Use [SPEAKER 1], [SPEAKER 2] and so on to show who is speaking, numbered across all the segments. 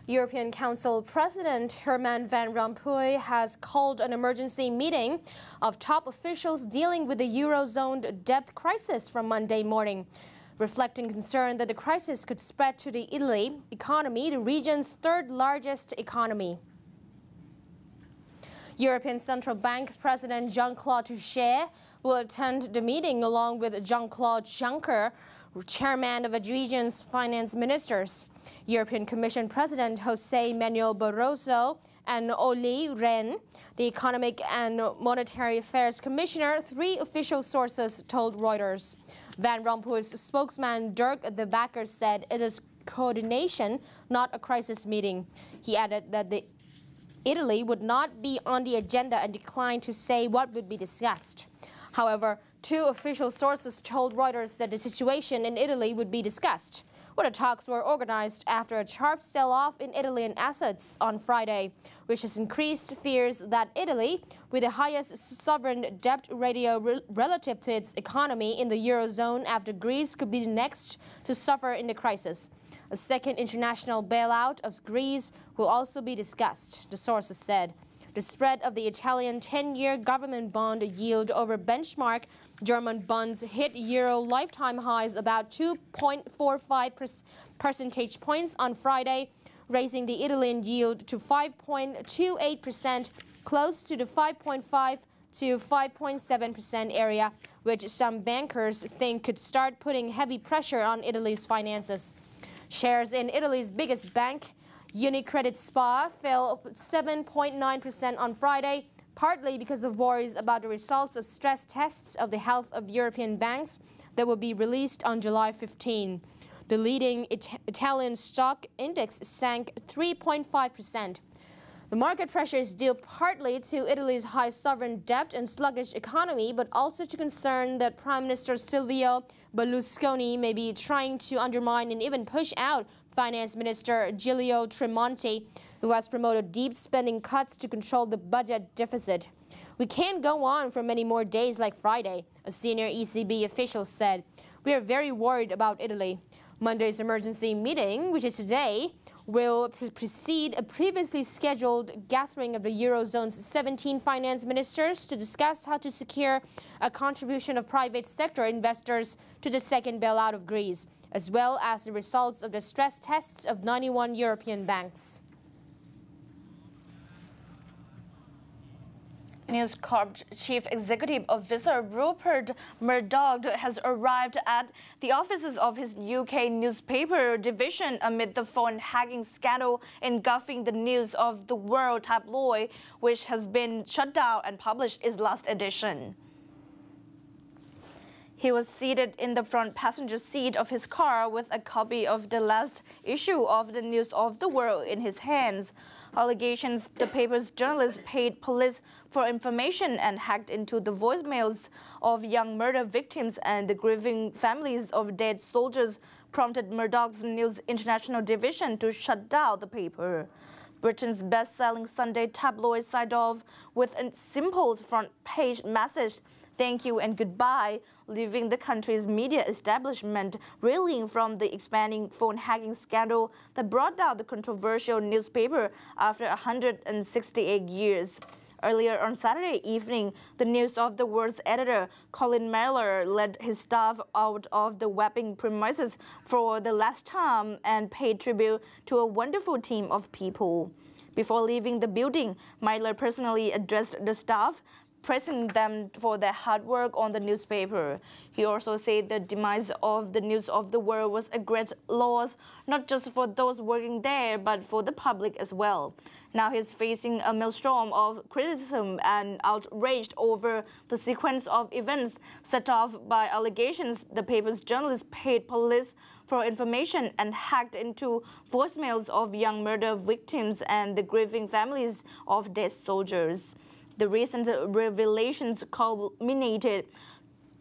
[SPEAKER 1] European Council President Herman Van Rompuy has called an emergency meeting of top officials dealing with the Eurozone debt crisis from Monday morning, reflecting concern that the crisis could spread to the Italy economy, the region's third largest economy. European Central Bank President Jean-Claude Trichet will attend the meeting along with Jean-Claude Juncker, chairman of the region's finance ministers, European Commission President José Manuel Barroso, and Olli Rehn, the Economic and Monetary Affairs Commissioner, three official sources told Reuters. Van Rompuy's spokesman Dirk de Backer said it is coordination, not a crisis meeting. He added that Italy would not be on the agenda and declined to say what would be discussed. However, two official sources told Reuters that the situation in Italy would be discussed. The talks were organized after a sharp sell-off in Italian assets on Friday, which has increased fears that Italy, with the highest sovereign debt ratio relative to its economy in the Eurozone after Greece, could be the next to suffer in the crisis. A second international bailout of Greece will also be discussed, the sources said. The spread of the Italian 10-year government bond yield over benchmark German bonds hit euro lifetime highs about 2.45 percentage points on Friday, raising the Italian yield to 5.28%, close to the 5.5 to 5.7% area, which some bankers think could start putting heavy pressure on Italy's finances. Shares in Italy's biggest bank, UniCredit SpA, fell 7.9% on Friday, partly because of worries about the results of stress tests of the health of European banks that will be released on July 15. The leading Italian stock index sank 3.5%. The market pressure is due partly to Italy's high sovereign debt and sluggish economy, but also to concern that Prime Minister Silvio Berlusconi may be trying to undermine and even push out Finance Minister Giulio Tremonti, who has promoted deep spending cuts to control the budget deficit. We can't go on for many more days like Friday, a senior ECB official said. We are very worried about Italy. Monday's emergency meeting, which is today, will precede a previously scheduled gathering of the Eurozone's 17 finance ministers to discuss how to secure a contribution of private sector investors to the second bailout of Greece, as well as the results of the stress tests of 91 European banks.
[SPEAKER 2] News Corp Chief Executive Officer Rupert Murdoch has arrived at the offices of his UK newspaper division amid the phone hacking scandal engulfing the News of the World tabloid, which has been shut down and published its last edition. He was seated in the front passenger seat of his car with a copy of the last issue of the News of the World in his hands. Allegations the paper's journalists paid police for information and hacked into the voicemails of young murder victims and the grieving families of dead soldiers prompted Murdoch's News International division to shut down the paper. Britain's best-selling Sunday tabloid signed off with a simple front-page message, "Thank you and goodbye," leaving the country's media establishment reeling from the expanding phone hacking scandal that brought down the controversial newspaper after 168 years. Earlier on Saturday evening, the News of the World's editor, Colin Miller, led his staff out of the Wapping premises for the last time and paid tribute to a wonderful team of people. Before leaving the building, Miller personally addressed the staff, praising them for their hard work on the newspaper. He also said the demise of the News of the World was a great loss, not just for those working there, but for the public as well. Now he's facing a maelstrom of criticism and outrage over the sequence of events set off by allegations the paper's journalists paid police for information and hacked into voicemails of young murder victims and the grieving families of dead soldiers. The recent revelations culminated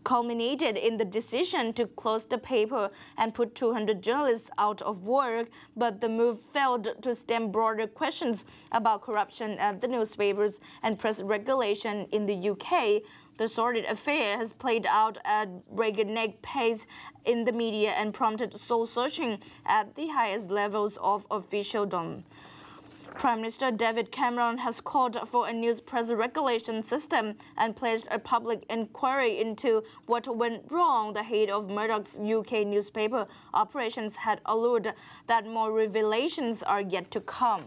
[SPEAKER 2] culminated in the decision to close the paper and put 200 journalists out of work, but the move failed to stem broader questions about corruption at the newspapers and press regulation in the UK. The sordid affair has played out at breakneck pace in the media and prompted soul-searching at the highest levels of officialdom. Prime Minister David Cameron has called for a news press regulation system and pledged a public inquiry into what went wrong. The head of Murdoch's UK newspaper operations had alluded that more revelations are yet to come.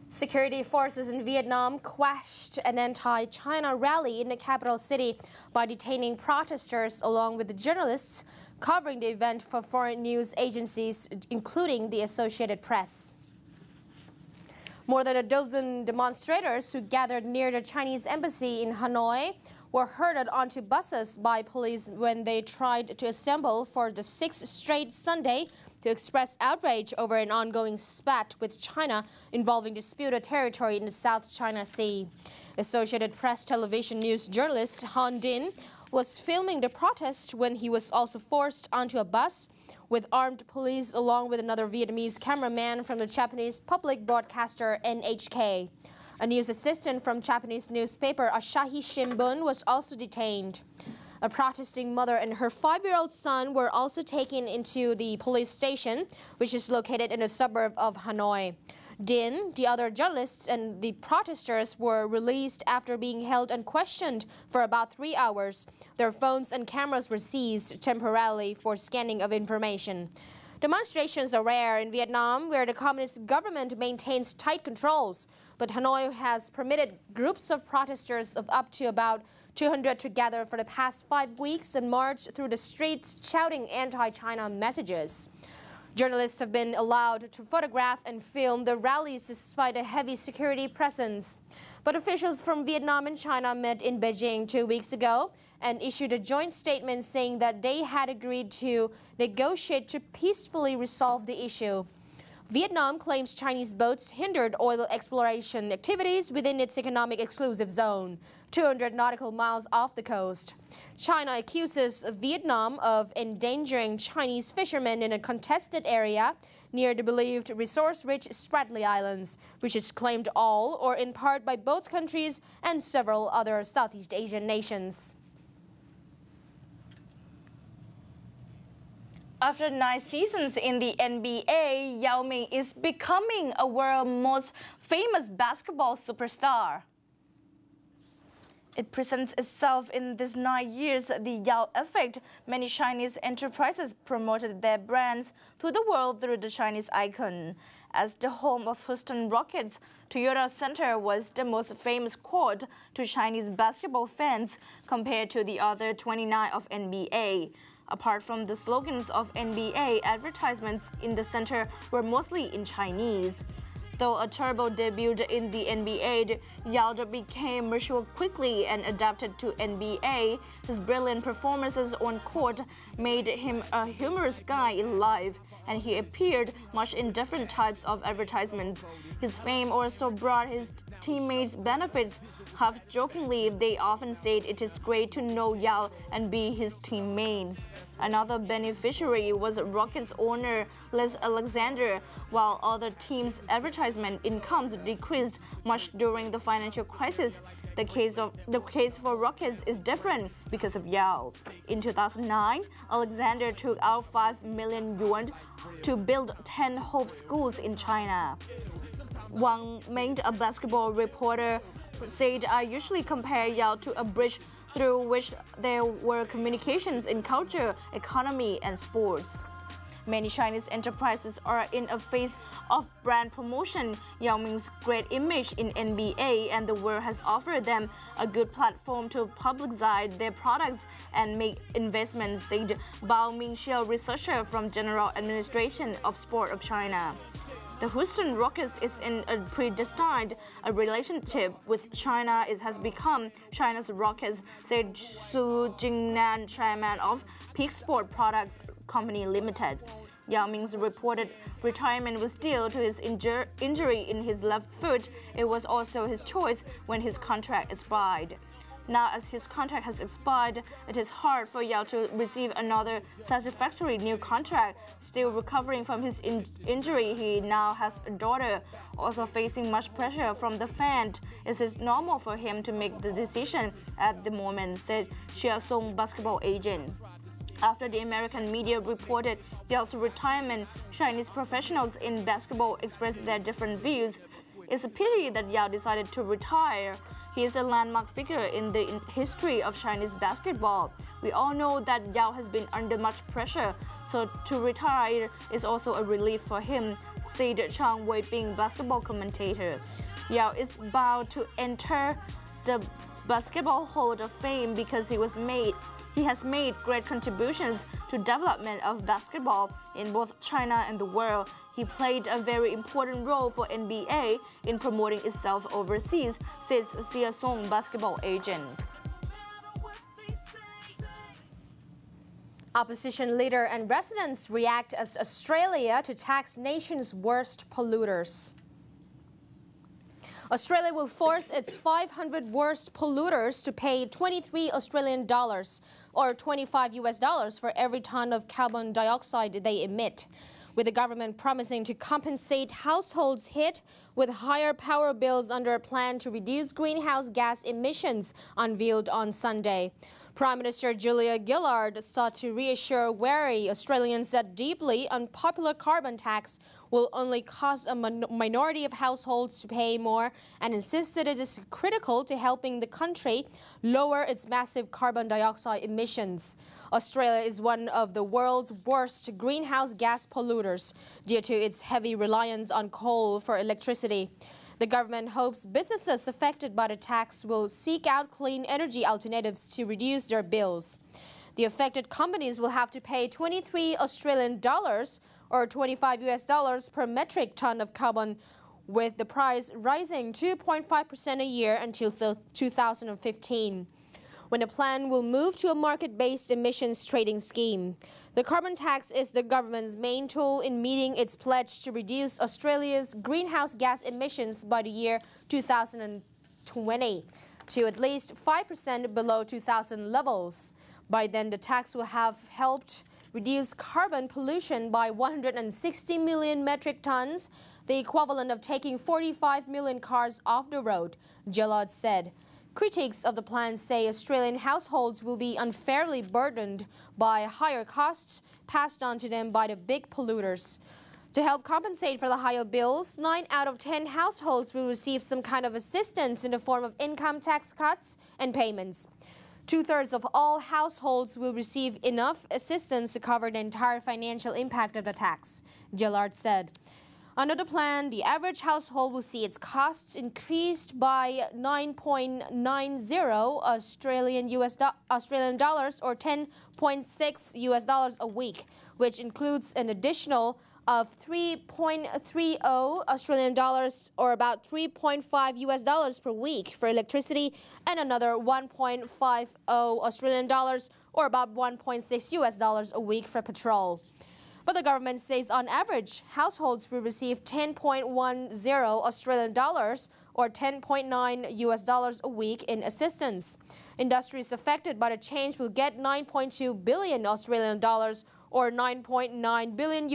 [SPEAKER 1] Security forces in Vietnam quashed an anti-China rally in the capital city by detaining protesters along with the journalists covering the event for foreign news agencies, including the Associated Press. More than a dozen demonstrators who gathered near the Chinese embassy in Hanoi were herded onto buses by police when they tried to assemble for the sixth straight Sunday to express outrage over an ongoing spat with China involving disputed territory in the South China Sea. Associated Press television news journalist Han Din was filming the protest when he was also forced onto a bus with armed police along with another Vietnamese cameraman from the Japanese public broadcaster NHK. A news assistant from Japanese newspaper Asahi Shimbun was also detained. A protesting mother and her 5-year-old son were also taken into the police station, which is located in a suburb of Hanoi. Din, the other journalists, and the protesters were released after being held and questioned for about 3 hours. Their phones and cameras were seized temporarily for scanning of information. Demonstrations are rare in Vietnam, where the communist government maintains tight controls, but Hanoi has permitted groups of protesters of up to about 200 to gather for the past 5 weeks and march through the streets shouting anti-China messages. Journalists have been allowed to photograph and film the rallies despite a heavy security presence. But officials from Vietnam and China met in Beijing 2 weeks ago and issued a joint statement saying that they had agreed to negotiate to peacefully resolve the issue. Vietnam claims Chinese boats hindered oil exploration activities within its economic exclusive zone, 200 nautical miles off the coast. China accuses Vietnam of endangering Chinese fishermen in a contested area near the believed resource-rich Spratly Islands, which is claimed all or in part by both countries and several other Southeast Asian nations.
[SPEAKER 2] After 9 seasons in the NBA, Yao Ming is becoming a world's most famous basketball superstar. It presents itself in these 9 years, the Yao effect. Many Chinese enterprises promoted their brands to the world through the Chinese icon. As the home of Houston Rockets, Toyota Center was the most famous court to Chinese basketball fans compared to the other 29 of NBA. Apart from the slogans of NBA, advertisements in the center were mostly in Chinese. Though a turbo debuted in the NBA, Yao became mature quickly and adapted to NBA. His brilliant performances on court made him a humorous guy in life, and he appeared much in different types of advertisements. His fame also brought his teammates benefits. Half-jokingly, they often said it is great to know Yao and be his teammates. Another beneficiary was Rockets owner Les Alexander. While other teams' advertisement incomes decreased much during the financial crisis, the case for Rockets is different because of Yao. In 2009, Alexander took out 5 million yuan to build 10 Hope schools in China. Wang Ming, a basketball reporter, said, "I usually compare Yao to a bridge through which there were communications in culture, economy, and sports." Many Chinese enterprises are in a phase of brand promotion. Yao Ming's great image in NBA and the world has offered them a good platform to publicize their products and make investments, said Bao Mingxiao, researcher from General Administration of Sport of China. The Houston Rockets is in a predestined relationship with China. It has become China's Rockets, said Su Jingnan, chairman of Peak Sport Products Company Limited. Yao Ming's reported retirement was due to his injury in his left foot. It was also his choice when his contract expired. Now, as his contract has expired, it is hard for Yao to receive another satisfactory new contract. Still recovering from his injury, he now has a daughter, also facing much pressure from the fans. It is normal for him to make the decision at the moment, said Chia Song basketball agent. After the American media reported Yao's retirement, Chinese professionals in basketball expressed their different views. It's a pity that Yao decided to retire. He is a landmark figure in the history of Chinese basketball. We all know that Yao has been under much pressure, so to retire is also a relief for him, said Chang Wei-ping, basketball commentator. Yao is about to enter the Basketball Hall of Fame because he has made great contributions to development of basketball in both China and the world. He played a very important role for NBA in promoting itself overseas, says Chia Song basketball agent.
[SPEAKER 1] Opposition leader and residents react as Australia to tax nation's worst polluters. Australia will force its 500 worst polluters to pay 23 Australian dollars or $25 for every ton of carbon dioxide they emit, with the government promising to compensate households hit with higher power bills under a plan to reduce greenhouse gas emissions unveiled on Sunday. Prime Minister Julia Gillard sought to reassure wary Australians that deeply unpopular carbon tax will only cause a minority of households to pay more, and insisted it is critical to helping the country lower its massive carbon dioxide emissions. Australia is one of the world's worst greenhouse gas polluters due to its heavy reliance on coal for electricity. The government hopes businesses affected by the tax will seek out clean energy alternatives to reduce their bills. The affected companies will have to pay 23 Australian dollars or $25 per metric ton of carbon, with the price rising 2.5% a year until 2015, when the plan will move to a market-based emissions trading scheme. The carbon tax is the government's main tool in meeting its pledge to reduce Australia's greenhouse gas emissions by the year 2020 to at least 5% below 2000 levels. By then, the tax will have helped reduce carbon pollution by 160 million metric tons, the equivalent of taking 45 million cars off the road, Gillard said. Critics of the plan say Australian households will be unfairly burdened by higher costs passed on to them by the big polluters. To help compensate for the higher bills, 9 out of 10 households will receive some kind of assistance in the form of income tax cuts and payments. 2/3 of all households will receive enough assistance to cover the entire financial impact of the tax, Gillard said. Under the plan, the average household will see its costs increased by 9.90 Australian dollars or $10.6 a week, which includes an additional of 3.30 Australian dollars or about $3.5 per week for electricity, and another 1.50 Australian dollars or about $1.6 a week for petrol. But the government says on average, households will receive 10.10 Australian dollars or $10.9 a week in assistance. Industries affected by the change will get 9.2 billion Australian dollars or $9.9 billion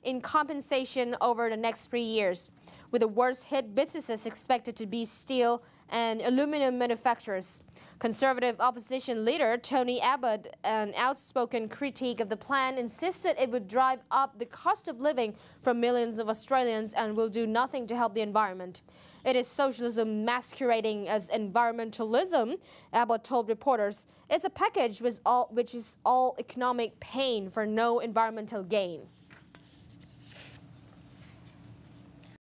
[SPEAKER 1] in compensation over the next 3 years, with the worst hit businesses expected to be steel and aluminum manufacturers. Conservative opposition leader Tony Abbott, an outspoken critic of the plan, insisted it would drive up the cost of living for millions of Australians and will do nothing to help the environment. It is socialism masquerading as environmentalism, Abbott told reporters. It's a package which is all economic pain for no environmental gain.